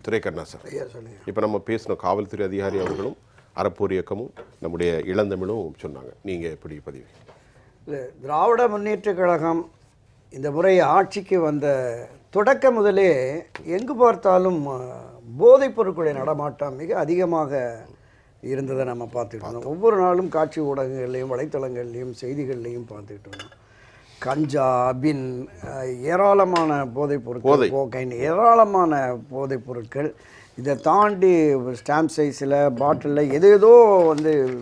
துரைக்கண்ணாசன், இப்போ நம்ம பேசின காவல்துறை அதிகாரி அவர்களும் அறப்போர் இயக்கமும் நம்முடைய இளந்தமிழும் சொன்னாங்க. நீங்கள் எப்படி பதிவு? இல்லை, திராவிட முன்னேற்றக் கழகம் இந்த முறை ஆட்சிக்கு வந்த தொடக்க முதலே எங்கு பார்த்தாலும் போதைப் பொருட்களுடைய நடமாட்டம் மிக அதிகமாக இருந்ததை நம்ம பார்த்துட்டு இருந்தோம். ஒவ்வொரு நாளும் காட்சி ஊடகங்கள்லையும் வலைத்தளங்கள்லையும் செய்திகள்லையும் பார்த்துக்கிட்டு இருந்தோம். கஞ்சா, பின், ஏராளமான போதைப் பொருட்கள், கோகைன், ஏராளமான போதைப் பொருட்கள். இதை தாண்டி ஸ்டாம்ப் சைஸில், பாட்டிலில் ஏதேதோ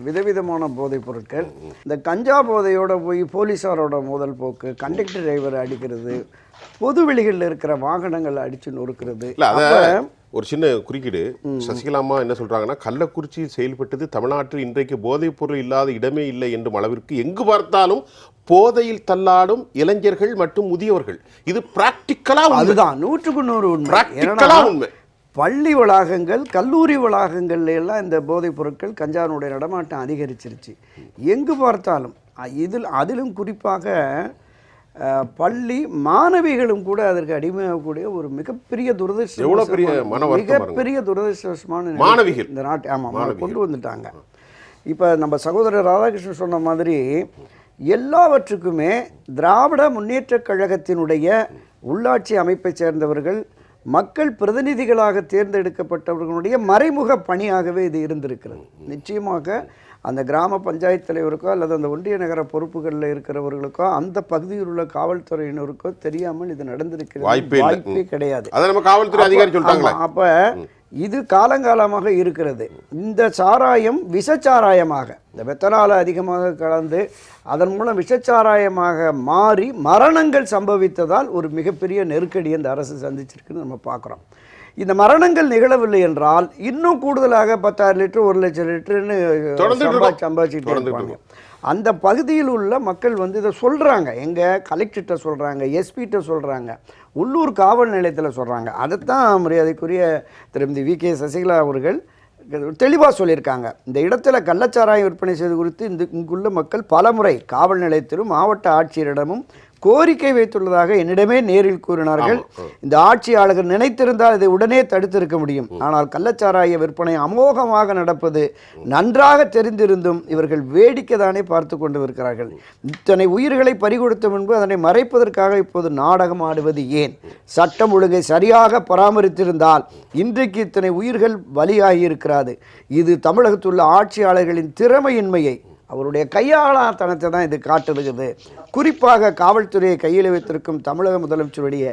விதவிதமான போதைப் பொருட்கள். இந்த கஞ்சா போதையோடு போய் போலீஸாரோட மோதல் போக்கு, கண்டக்டர் டிரைவரை அடிக்கிறது, பொது வெளிகளில் இருக்கிற வாகனங்களை அடித்து நொறுக்கிறது. ஒரு சின்ன குறுக்கீடு, சசிகலாமா என்ன சொல்றாங்கன்னா, கள்ளக்குறிச்சியில் செயல்பட்டது தமிழ்நாட்டில் இன்றைக்கு போதைப் பொருள் இல்லாத இடமே இல்லை என்றும் அளவிற்கு எங்கு பார்த்தாலும் போதையில் தள்ளாடும் இளைஞர்கள் மற்றும் முதியவர்கள். இது பிராக்டிக்கலா அதுதான் 100% உண்மை. பள்ளி வளாகங்கள், கல்லூரி வளாகங்கள்ல எல்லாம் இந்த போதைப் பொருட்கள், கஞ்சானுடைய நடமாட்டம் அதிகரிச்சிருச்சு. எங்கு பார்த்தாலும் அதிலும் குறிப்பாக பள்ளி மாணவிகளும் கூட அதற்கு அடிமையாகக்கூடிய ஒரு மிகப்பெரிய துரதிருஷ்டவசமான மாணவிகள் இந்த நாட்டை கொண்டு வந்துட்டாங்க. இப்போ நம்ம சகோதரர் ராதாகிருஷ்ணன் சொன்ன மாதிரி எல்லாவற்றுக்குமே திராவிட முன்னேற்றக் கழகத்தினுடைய உள்ளாட்சி அமைப்பை சேர்ந்தவர்கள், மக்கள் பிரதிநிதிகளாக தேர்ந்தெடுக்கப்பட்டவர்களுடைய மறைமுக பணியாகவே இது இருந்திருக்கிறது. நிச்சயமாக அந்த கிராம பஞ்சாயத்து தலைவருக்கோ அல்லது அந்த ஒன்றிய நகர பொறுப்புகளில் இருக்கிறவர்களுக்கோ அந்த பகுதியில் உள்ள காவல்துறையினருக்கோ தெரியாமல் இது நடந்திருக்கிறது வாய்ப்பே கிடையாது. அப்போ இது காலங்காலமாக இருக்கிறது. இந்த சாராயம் விஷச்சாராயமாக, இந்த மெத்தனாலை அதிகமாக கலந்து அதன் மூலம் விஷச்சாராயமாக மாறி மரணங்கள் சம்பவித்ததால் ஒரு மிகப்பெரிய நெருக்கடி அந்த அரசு சந்திச்சிருக்குன்னு நம்ம பார்க்குறோம். இந்த மரணங்கள் நிகழவில்லை என்றால் இன்னும் கூடுதலாக 10,000 லிட்டர் 1,00,000 லிட்டர்னு சம்பாதிச்சுட்டு இருப்பாங்க. அந்த பகுதியில் உள்ள மக்கள் இதை சொல்கிறாங்க, எங்கள் கலெக்டர்கிட்ட சொல்கிறாங்க, எஸ்பிகிட்ட சொல்கிறாங்க, உள்ளூர் காவல் நிலையத்தில் சொல்கிறாங்க. அதைத்தான் மரியாதைக்குரிய திருமதி வி.கே. சசிகலா அவர்கள் தெளிவாக சொல்லியிருக்காங்க. இந்த இடத்துல கள்ளச்சாராயம் விற்பனை செய்வது குறித்து இங்குள்ள மக்கள் பலமுறை காவல் நிலையத்திலும் மாவட்ட ஆட்சியரிடமும் கோரிக்கை வைத்துள்ளதாக என்னிடமே நேரில் கூறினார்கள். இந்த ஆட்சியாளர்கள் நினைத்திருந்தால் இதை உடனே தடுத்திருக்க முடியும். ஆனால் கள்ளச்சாராய விற்பனை அமோகமாக நடப்பது நன்றாக தெரிந்திருந்தும் இவர்கள் வேடிக்கை தானே பார்த்து கொண்டு இருக்கிறார்கள். இத்தனை உயிர்களை பறிகொடுத்த முன்பு அதனை மறைப்பதற்காக இப்போது நாடகம் ஆடுவது ஏன்? சட்டம் ஒழுங்கை சரியாக பராமரித்திருந்தால் இன்றைக்கு இத்தனை உயிர்கள் பலியாகி இருக்கிறாது. இது தமிழகத்தில் உள்ள ஆட்சியாளர்களின் திறமையின்மையை, அவருடைய கையாளாத்தனத்தை தான் இது காட்டுகிறது. குறிப்பாக காவல்துறையை கையில் வைத்திருக்கும் தமிழக முதலமைச்சருடைய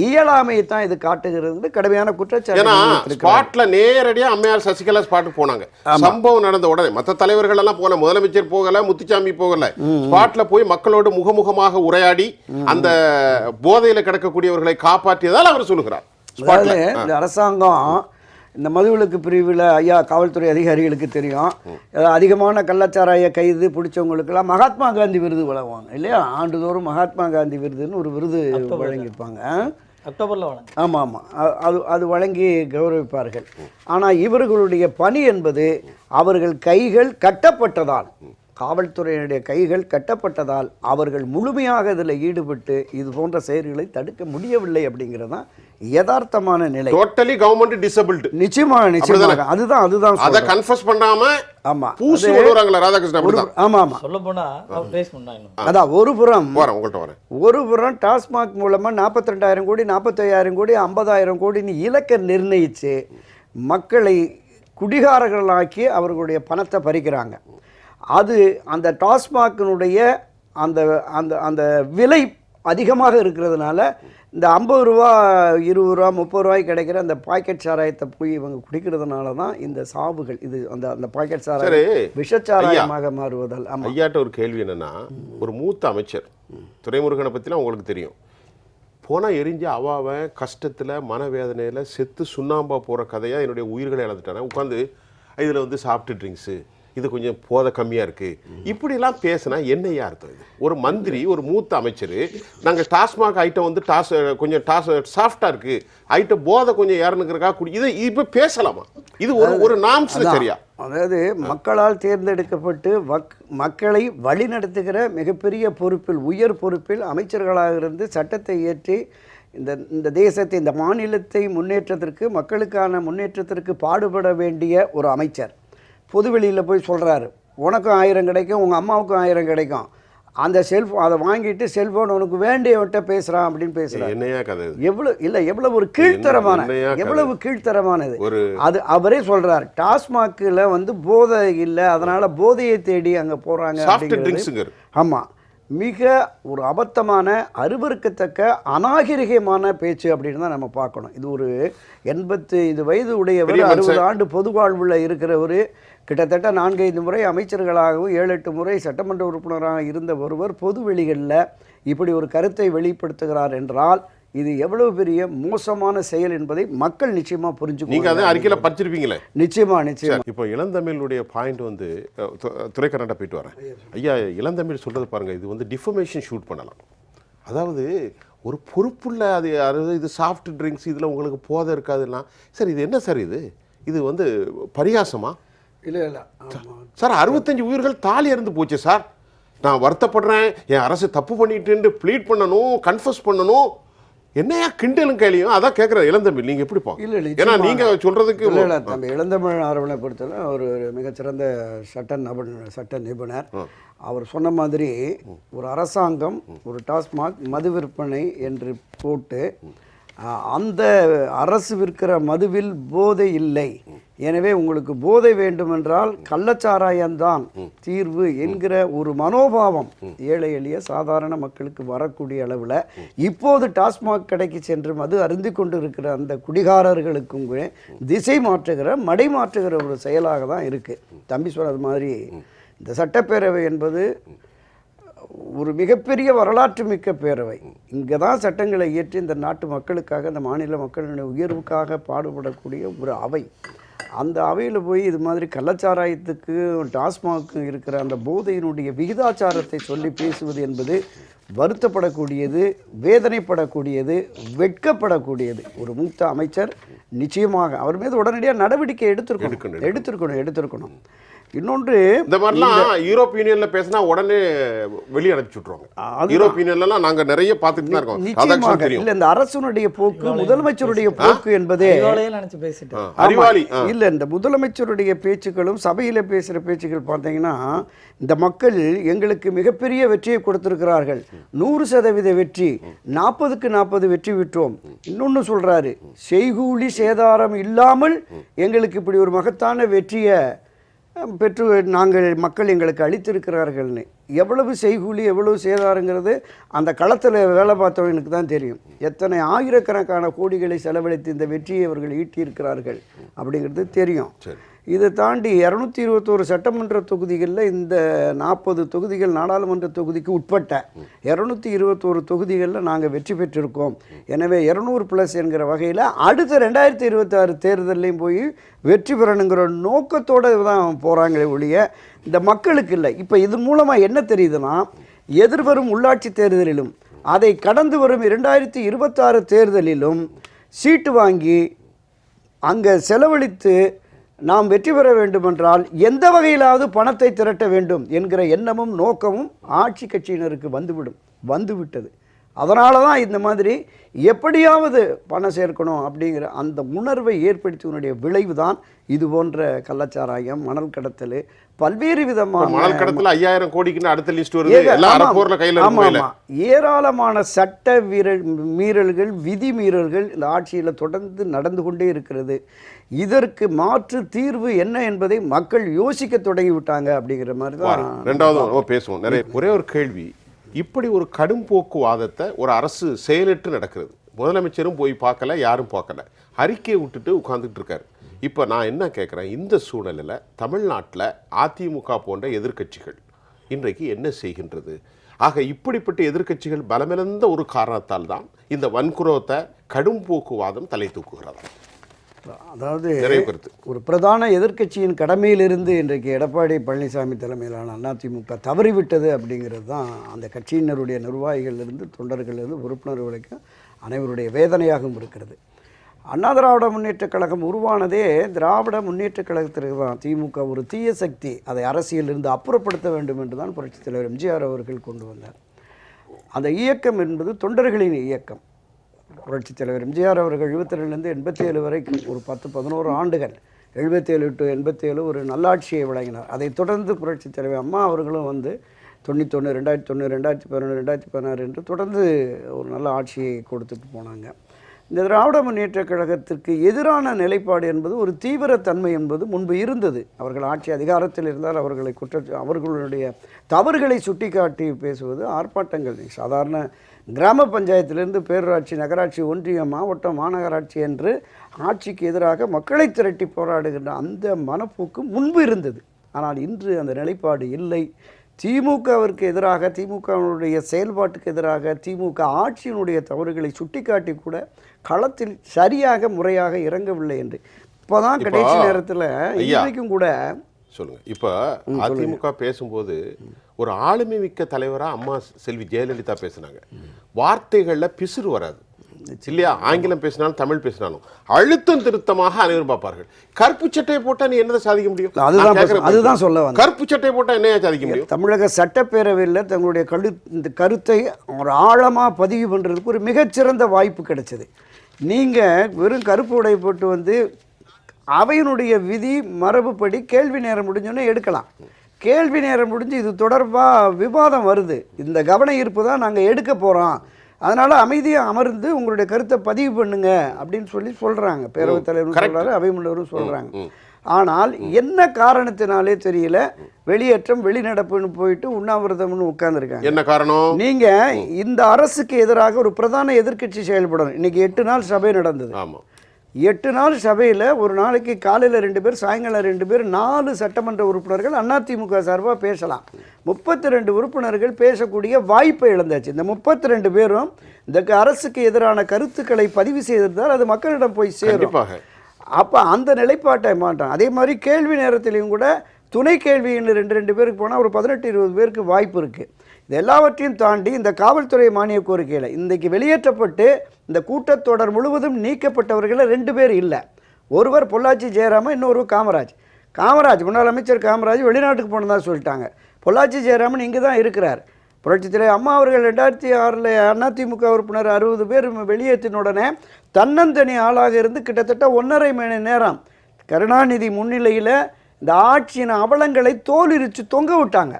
இயலாமையை தான் இது காட்டுகிறது. கடுமையான குற்றச்சாட்டு. நேரடியாக அம்மையார் சசிகலா ஸ்பாட்டுக்கு போனாங்க. சம்பவம் நடந்த உடனே மற்ற தலைவர்கள் எல்லாம் போன, முதலமைச்சர் போகல, முத்துச்சாமி போகல, ஸ்பாட்ல போய் மக்களோடு முகமுகமாக உரையாடி அந்த போதையில கிடக்கக்கூடியவர்களை காப்பாற்றியதால் அவர் சொல்லுகிறார். இந்த அரசாங்கம் இந்த மதுவிலக்கு பிரிவில் ஐயா காவல்துறை அதிகாரிகளுக்கு தெரியும், அதிகமான கள்ளச்சாராய கைது பிடிச்சவங்களுக்கெல்லாம் மகாத்மா காந்தி விருது வழங்குவாங்க இல்லையா? ஆண்டுதோறும் மகாத்மா காந்தி விருதுன்னு ஒரு விருது வழங்கியிருப்பாங்க. அக்டோபரில் ஆமாம், அது வழங்கி கௌரவிப்பார்கள். ஆனால் இவர்களுடைய பணி என்பது அவர்கள் கைகள் கட்டப்பட்டதால், காவல்துறையினுடைய கைகள் கட்டப்பட்டதால் அவர்கள் முழுமையாக இதில் ஈடுபட்டு இது போன்ற செயல்களை தடுக்க முடியவில்லை அப்படிங்கிறது தான் யதார்த்தமான நிலை. Totally government disabled. நிச்சயமாக அதுதான் அத கன்ஃபஸ் பண்ணாம ஆமா பூசி ஓடுறாங்களா ராதாகிருஷ்ணன்? ஆமா சொல்லப்போனா அதான் ஒரு புறம் டாஸ்மாக் மூலமா 42,000 கோடி 45,000 கோடி 50,000 கோடின்னு இலக்கை நிர்ணயிச்சு மக்களை குடிகாரர்களாக்கி அவர்களுடைய பணத்தை பறிக்கிறாங்க. அது அந்த டாஸ்மாகினுடைய அந்த அந்த அந்த விலை அதிகமாக இருக்கிறதுனால இந்த 50 ரூபா 20 ரூபா 30 ரூபாய்க்கு கிடைக்கிற அந்த பாக்கெட் சாராயத்தை போய் இவங்க குடிக்கிறதுனால தான் இந்த சாவுகள். இது அந்த அந்த பாக்கெட் சாராயம் விஷச்சாராயமாக மாறுவதால். ஐயாட்ட ஒரு கேள்வி என்னன்னா, ஒரு மூத்த அமைச்சர் துரைமுருகனை பற்றிலாம் உங்களுக்கு தெரியும், போனால் எரிஞ்சு அவன் கஷ்டத்தில் மனவேதனையில் செத்து சுண்ணாம்பா போகிற கதையாக என்னுடைய உயிர்களை இழந்துட்டானே, உட்காந்து இதில் சாஃப்ட் ட்ரிங்க்ஸு, இது கொஞ்சம் போதை கம்மியாக இருக்குது, இப்படிலாம் பேசினா என்னையா அர்த்தம்? இது ஒரு மந்திரி, ஒரு மூத்த அமைச்சர், நாங்கள் டாஸ்மாக் ஐட்டம் கொஞ்சம் சாஃப்டாக இருக்குது, ஐட்டம் போதை கொஞ்சம் ஏறணுங்கிறக்கா இது இப்போ பேசலாமா? இது ஒரு நாம்ஸ் சரியா? அதாவது மக்களால் தேர்ந்தெடுக்கப்பட்டு மக்களை வழி நடத்துகிற மிகப்பெரிய பொறுப்பில், உயர் பொறுப்பில் அமைச்சர்களாக இருந்து சட்டத்தை இயற்றி இந்த தேசத்தை, இந்த மாநிலத்தை முன்னேற்றத்திற்கு, மக்களுக்கான முன்னேற்றத்திற்கு பாடுபட வேண்டிய ஒரு அமைச்சர் பொதுவெளியில் போய் சொல்கிறாரு, உனக்கும் 1000 கிடைக்கும், உங்கள் அம்மாவுக்கும் 1000 கிடைக்கும், அந்த அதை வாங்கிட்டு செல்ஃபோன் உனக்கு வேண்டியவன்ட்ட பேசுகிறான் அப்படின்னு பேசுகிறான். என்னையா கதை? எவ்வளவு ஒரு கீழ்த்தரமான, எவ்வளவு கீழ்த்தரமானது. அது அவரே சொல்கிறார், டாஸ்மாகில் வந்து போதை இல்லை, அதனால் போதையை தேடி அங்கே போகிறாங்க. ஆமாம், மிக ஒரு அபத்தமான, அருவருக்கத்தக்க, அநாகரிகமான பேச்சு அப்படின்னு தான் நம்ம பார்க்கணும். இது ஒரு 85 வயது உடையவர், 60 ஆண்டு பொது வாழ்வுள்ள இருக்கிறவர், கிட்டத்தட்ட 4-5 முறை அமைச்சர்களாகவும் 7-8 முறை சட்டமன்ற உறுப்பினராக இருந்த ஒருவர் பொதுவெளிகளில் இப்படி ஒரு கருத்தை வெளிப்படுத்துகிறார் என்றால் இது எவ்வளவு பெரிய மோசமான செயல் என்பதை மக்கள் நிச்சயமா புரிஞ்சுக்கணும். நீங்க அதை அறிக்கையில் படிச்சிருப்பீங்களே. நிச்சயமா. இப்போ இளந்தமிழுடைய பாயிண்ட் வந்து துரைக்கண்ணாட்ட போயிட்டு வரேன். ஐயா, இளந்தமிழ் சொல்றது பாருங்க, இது வந்து டிஃபமேஷன் ஷூட் பண்ணலாம். அதாவது ஒரு பொறுப்புள்ள இது சாஃப்ட் ட்ரிங்க்ஸ், இதில் உங்களுக்கு போதை இருக்காதுன்னா சார் இது என்ன சார், இது வந்து பரிகாசமா? இல்லை சார், 65 உயிர்கள் தாலி இறந்து போச்சு சார். நான் வருத்தப்படுறேன், என் அரசு தப்பு பண்ணிட்டு ப்ளீட் பண்ணணும், கன்ஃபஸ் பண்ணணும். என்னையா கிண்டலும் கேள்வியும் அதான் கேட்குற இளந்தமிழ், நீங்கள் எப்படி பா? இல்லை, ஏன்னா நீங்கள் சொல்கிறதுக்கு இல்லை தம்பி, இளந்தமிழ் ஆர்வலை பொறுத்தவரை ஒரு மிகச்சிறந்த சட்ட நிபுணர். அவர் சொன்ன மாதிரி ஒரு அரசாங்கம் ஒரு டாஸ்மாக் மது விற்பனை என்று போட்டு அந்த அரசு விற்கிற மதுவில் போதை இல்லை, எனவே உங்களுக்கு போதை வேண்டுமென்றால் கள்ளச்சாராயம்தான் தீர்வு என்கிற ஒரு மனோபாவம் ஏழை எளிய சாதாரண மக்களுக்கு வரக்கூடிய அளவில் இப்போது டாஸ்மாக் கடைக்கு சென்று மது அருந்தி கொண்டு இருக்கிற அந்த குடிகாரர்களுக்கும் திசை மாற்றுகிற, மடை மாற்றுகிற ஒரு செயலாக தான் இருக்குது. தம்பி சொன்னது மாதிரி இந்த சட்டப்பேரவை என்பது ஒரு மிகப்பெரிய வரலாற்று மிக்க பேரவை. இங்கே தான் சட்டங்களை இயற்றி இந்த நாட்டு மக்களுக்காக, இந்த மாநில மக்களுடைய உயர்வுக்காக பாடுபடக்கூடிய ஒரு அவை. அந்த அவையில் போய் இது மாதிரி கள்ளச்சாராயத்துக்கு டாஸ்மாக்கு இருக்கிற அந்த போதையினுடைய விகிதாச்சாரத்தை சொல்லி பேசுவது என்பது வருத்தப்படக்கூடியது, வேதனைப்படக்கூடியது, வெட்கப்படக்கூடியது. ஒரு மூத்த அமைச்சர் நிச்சயமாக அவர் மீது உடனடியாக நடவடிக்கை எடுத்திருக்கணும். இன்னொன்று, இந்த மாதிரிலாம் யூரோப் யூனியன்ல பேசினா உடனே வெளியே அனுப்பிச்சு விட்டுருவாங்க. யூரோப் யூனியன்லாம் நாங்க நிறைய பார்த்துட்டு தான் இருக்கோம். நிச்சயமாக இல்ல, இந்த அரசுடைய போக்கு, முதலமைச்சருடைய போக்கு என்பதே அறிவாளி இல்ல. இந்த முதலமைச்சருடைய பேச்சுக்களும் சபையில பேசுற பேச்சுக்கள் பார்த்தீங்கன்னா, இந்த மக்கள் எங்களுக்கு மிகப்பெரிய வெற்றியை கொடுத்திருக்கிறார்கள், 100% வெற்றி, 40க்கு 40 வெற்றி விட்டோம். இன்னொன்னு சொல்றாரு, செய்கூலி சேதாரம் இல்லாமல் எங்களுக்கு இப்படி ஒரு மகத்தான வெற்றியை பெற்று மக்கள் எங்களுக்கு அளித்திருக்கிறார்கள்னு. எவ்வளவு செய்கூலி எவ்வளவு சேதாரங்கிறது அந்த களத்தில் வேலை பார்த்தவனுக்கு தான் தெரியும். எத்தனை ஆயிரக்கணக்கான கோடிகளை செலவழித்து இந்த வெற்றியை அவர்கள் ஈட்டியிருக்கிறார்கள் அப்படிங்கிறது தெரியும். இதை தாண்டி 221 சட்டமன்ற தொகுதிகளில் இந்த 40 தொகுதிகள் நாடாளுமன்ற தொகுதிக்கு உட்பட்ட 221 தொகுதிகளில் நாங்கள் வெற்றி பெற்றிருக்கோம். எனவே 200+ என்கிற வகையில் அடுத்த 2026 தேர்தலையும் போய் வெற்றி பெறணுங்கிற நோக்கத்தோடு தான் போகிறாங்களே ஒழிய இந்த மக்களுக்கு இல்லை. இப்போ இது மூலமாக என்ன தெரியுதுன்னா, எதிர்வரும் உள்ளாட்சி தேர்தலிலும் அதை கடந்து வரும் 2026 தேர்தலிலும் சீட்டு வாங்கி அங்கே செலவழித்து நாம் வெற்றி பெற வேண்டுமென்றால் எந்த வகையிலாவது பணத்தை திரட்ட வேண்டும் என்கிற எண்ணமும் நோக்கமும் ஆட்சி கட்சியினருக்கு வந்துவிட்டது. அதனால தான் இந்த மாதிரி எப்படியாவது பணம் சேர்க்கணும் அப்படிங்கிற அந்த உணர்வை ஏற்படுத்தியனுடைய விளைவு தான் இது போன்ற கள்ளச்சாராயம், மணல் கடத்தல், பல்வேறு விதமான மணல் கடத்தல் 5000 கோடிக்கு அடுத்த லிஸ்ட் வருது. ஏராளமான சட்ட மீறல்கள், விதி மீறல்கள் இந்த ஆட்சியில் தொடர்ந்து நடந்து கொண்டே இருக்கிறது. இதற்கு மாற்று தீர்வு என்ன என்பதை மக்கள் யோசிக்க தொடங்கி விட்டாங்க அப்படிங்கிற மாதிரி தான். ரெண்டாவது பேசுவோம். ஒரே ஒரு கேள்வி, இப்படி ஒரு கடும் போக்குவாதத்தை ஒரு அரசு செயலிட்டு நடக்கிறது, முதலமைச்சரும் போய் பார்க்கல, யாரும் பார்க்கல, அறிக்கையை விட்டுட்டு உட்கார்ந்துட்டு இருக்காரு. இப்போ நான் என்ன கேட்குறேன், இந்த சூழலில் தமிழ்நாட்டில் அதிமுக போன்ற எதிர்க்கட்சிகள் இன்றைக்கு என்ன செய்கின்றது? ஆக இப்படிப்பட்ட எதிர்க்கட்சிகள் பலமிழந்த ஒரு காரணத்தால் தான் இந்த வன்குரோத்தை, கடும் போக்குவாதம் தலை தூக்குகிறது. அதாவது ஒரு பிரதான எதிர்க்கட்சியின் கடமையிலிருந்து இன்றைக்கு எடப்பாடி பழனிசாமி தலைமையிலான அதிமுக தவறிவிட்டது அப்படிங்கிறது தான் அந்த கட்சியினருடைய நிர்வாகிகளிலிருந்து, தொண்டர்களிலிருந்து, உறுப்பினர்கள் வரைக்கும் அனைவருடைய வேதனையாகவும் இருக்கிறது. அண்ணா திராவிட முன்னேற்றக் கழகம் உருவானதே திராவிட முன்னேற்றக் கழகத்திற்கு தான். திமுக ஒரு தீய சக்தி, அதை அரசியலிருந்து அப்புறப்படுத்த வேண்டும் என்று தான் புரட்சித் தலைவர் எம்ஜிஆர் அவர்கள் கொண்டு வந்தார். அந்த இயக்கம் என்பது தொண்டர்களின் இயக்கம். புரட்சித் தலைவர் எம்ஜிஆர் அவர்கள் 72லேருந்து 87 வரைக்கும் ஒரு 10-11 ஆண்டுகள் 77 to 87 ஒரு நல்லாட்சியை வழங்கினார். அதைத் தொடர்ந்து புரட்சித் தலைவர் அம்மா அவர்களும் வந்து 91, 2001, 2011, 2016 என்று தொடர்ந்து ஒரு நல்ல ஆட்சியை கொடுத்துட்டு போனாங்க. இந்த திராவிட முன்னேற்றக் கழகத்திற்கு எதிரான நிலைப்பாடு என்பது ஒரு தீவிரத்தன்மை என்பது முன்பு இருந்தது. அவர்கள் ஆட்சி அதிகாரத்தில் இருந்தால் அவர்களுடைய தவறுகளை சுட்டிக்காட்டி பேசுவது, ஆர்ப்பாட்டங்கள், சாதாரண கிராம பஞ்சாயத்திலிருந்து பேரூராட்சி, நகராட்சி, ஒன்றியம், மாவட்டம், மாநகராட்சி என்று ஆட்சிக்கு எதிராக மக்களை திரட்டி போராடுகின்ற அந்த மனப்போக்கு முன்பு இருந்தது. ஆனால் இன்று அந்த நிலைப்பாடு இல்லை. திமுகவிற்கு எதிராக, திமுகவினுடைய செயல்பாட்டுக்கு எதிராக, திமுக ஆட்சியினுடைய தவறுகளை சுட்டிக்காட்டி கூட களத்தில் சரியாக முறையாக இறங்கவில்லை என்று இப்போதான் கடைசி நேரத்தில் இன்றைக்கும் கூட சொல்லுங்க. இப்போ அதிமுக பேசும்போது ஒரு ஆளுமை மிக்க தலைவராக அம்மா செல்வி ஜெயலலிதா பேசினாங்க. வார்த்தைகளில் பிசுறு வராது இல்லையா? ஆங்கிலம் பேசினாலும் தமிழ் பேசினாலும் அழுத்தம் திருத்தமாக அனைவரும் பார்ப்பார்கள். கருப்பு சட்டையை போட்டா நீ என்னதை சாதிக்க முடியும்? அதுதான் சொல்ல வந்தேன். கருப்பு சட்டையை போட்டா என்ன சாதிக்க முடியும்? தமிழக சட்டப்பேரவையில் தங்களுடைய இந்த கருத்தை ஒரு ஆழமாக பதிவு பண்ணுறதுக்கு ஒரு மிகச்சிறந்த வாய்ப்பு கிடைச்சது. நீங்கள் வெறும் கருப்பு உடை போட்டு வந்து அவையினுடைய விதி மரபுப்படி கேள்வி நேரம் முடிஞ்சோன்னே எடுக்கலாம். கேள்வி நேரம் முடிஞ்சு இது தொடர்பாக விவாதம் வருது, இந்த கவன ஈர்ப்பு தான் நாங்கள் எடுக்க போகிறோம், அதனால் அமைதியாக அமர்ந்து உங்களுடைய கருத்தை பதிவு பண்ணுங்க அப்படின்னு சொல்கிறாங்க. பேரவைத் தலைவரும் சொல்கிறாரு, அவை முன்னவரும் சொல்கிறாங்க. ஆனால் என்ன காரணத்தினாலே தெரியல வெளியேற்றம் வெளிநடப்புன்னு போயிட்டு உண்ணாவிரதம்னு உட்கார்ந்துருக்காங்க. என்ன காரணம்? நீங்கள் இந்த அரசுக்கு எதிராக ஒரு பிரதான எதிர்க்கட்சி செயல்படணும். இன்றைக்கி 8 நாள் சபை நடந்தது. 8 நாள் சபையில் ஒரு நாளைக்கு காலையில் 2 பேர், சாயங்காலம் 2 பேர், 4 சட்டமன்ற உறுப்பினர்கள் அதிமுக சார்பாக பேசலாம். 32 உறுப்பினர்கள் பேசக்கூடிய வாய்ப்பை இழந்தாச்சு. இந்த 32 பேரும் இந்த அரசுக்கு எதிரான கருத்துக்களை பதிவு செய்திருந்தால் அது மக்களிடம் போய் சேரும். அப்போ அந்த நிலைப்பாட்டை மாட்டான். அதே மாதிரி கேள்வி நேரத்திலையும் கூட துணை கேள்வின்னு 2 பேருக்கு போனால் ஒரு 18-20 பேருக்கு வாய்ப்பு இருக்குது. இது எல்லாவற்றையும் தாண்டி இந்த காவல்துறை மானிய கோரிக்கையில் இன்றைக்கு வெளியேற்றப்பட்டு இந்த கூட்டத்தொடர் முழுவதும் நீக்கப்பட்டவர்களில் 2 பேர் இல்லை. ஒருவர் பொள்ளாச்சி ஜெயராமன், இன்னொரு காமராஜ் முன்னாள் அமைச்சர் காமராஜ் வெளிநாட்டுக்கு போனதா சொல்லிட்டாங்க. பொள்ளாச்சி ஜெயராமன் இங்கே தான் இருக்கிறார். புரட்சித் தலைவர் அம்மா அவர்கள் 2006 அதிமுக உறுப்பினர் 60 பேர் வெளியேற்றின உடனே தன்னந்தனி ஆளாக இருந்து கிட்டத்தட்ட 1.5 மணி நேரம் கருணாநிதி முன்னிலையில் இந்த ஆட்சியின் அவலங்களை தோலுரிச்சு தொங்க விட்டாங்க.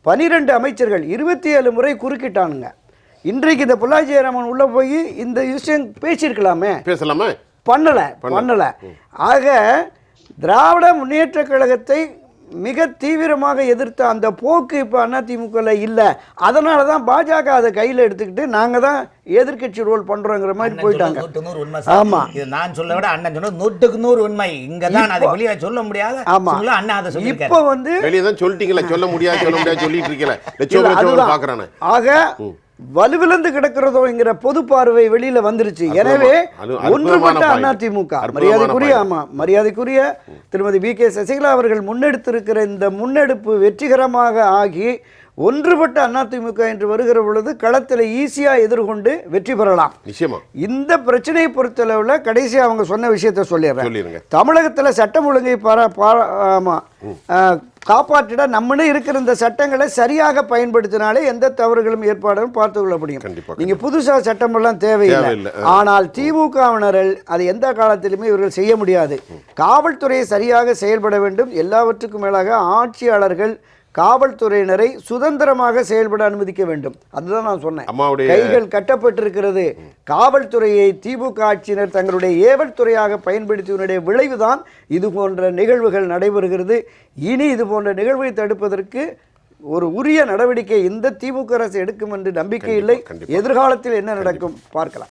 12 அமைச்சர்கள் 27 முறை குறுக்கிட்டானுங்க. இன்றைக்கு இந்த பொள்ளாச்சி ஜெயராமன் உள்ளே போய் இந்த விஷயம் பேசியிருக்கலாமே, பண்ணலை. ஆக திராவிட முன்னேற்ற கழகத்தை மிக தீவிரமாக எதிர்த்த அந்த போக்கு இப்போ அதிமுகவில் இல்லை. அதனால தான் பாஜக அதை கையில் எடுத்துக்கிட்டு நாங்கள் தான் எதிர்க்கட்சி ரோல் பண்ணுறோங்கிற மாதிரி போயிட்டாங்க. ஆமாம், இது நான் சொல்ல விட அண்ணன் சொன்னது 100% உண்மை. இங்கே தான் அதை வெளியே சொல்ல முடியாது. ஆமாம், அண்ணா அதை சொல்லி இப்போ வந்து வெளியே தான் சொல்லிட்டீங்களா, சொல்ல முடியாது சொல்லிட்டு இருக்கல. ஆக வலுவிழந்து கிடக்கிறதோங்கிற பொது பார்வை வெளியில வந்துருச்சு. எனவே ஒன்றுபட்ட அதிமுக மரியாதைக்குரிய திருமதி வி.கே. சசிகலா அவர்கள் முன்னெடுத்திருக்கிற இந்த முன்னெடுப்பு வெற்றிகரமாக ஆகி ஒன்றுபட்ட அதிமுக என்று வருகிற பொழுது களத்தில் ஈஸியாக எதிர்கொண்டு வெற்றி பெறலாம். இந்த பிரச்சனையை பொறுத்தளவில் கடைசியாக அவங்க சொன்ன விஷயத்தை சொல்லிடுறேன். தமிழகத்தில் சட்டம் ஒழுங்கை காப்பாற்றிட நம்மளே இருக்கிற இந்த சட்டங்களை சரியாக பயன்படுத்தினாலே எந்த தவறுகளும் ஏற்பாடும் பார்த்து கொள்ள முடியும். நீங்க புதுசா சட்டமெல்லாம் தேவையில்லை. ஆனால் திமுகவினர்கள் அது எந்த காலத்திலுமே இவர்கள் செய்ய முடியாது. காவல்துறையை சரியாக செயல்பட வேண்டும். எல்லாவற்றுக்கும் மேலாக ஆட்சியாளர்கள் காவல்துறையினரை சுதந்திரமாக செயல்பட அனுமதிக்க வேண்டும். அதுதான் நான் சொன்னேன். கைகள் கட்டப்பட்டிருக்கிறது. காவல்துறையை திமுக ஆட்சியினர் தங்களுடைய ஏவல் துறையாக பயன்படுத்தியதனுடைய விளைவுதான் இது போன்ற நிகழ்வுகள் நடைபெறுகிறது. இனி இது போன்ற நிகழ்வை தடுப்பதற்கு ஒரு உரிய நடவடிக்கை இந்த திமுக அரசு எடுக்கும் என்று நம்பிக்கை இல்லை. எதிர்காலத்தில் என்ன நடக்கும் பார்க்கலாம்.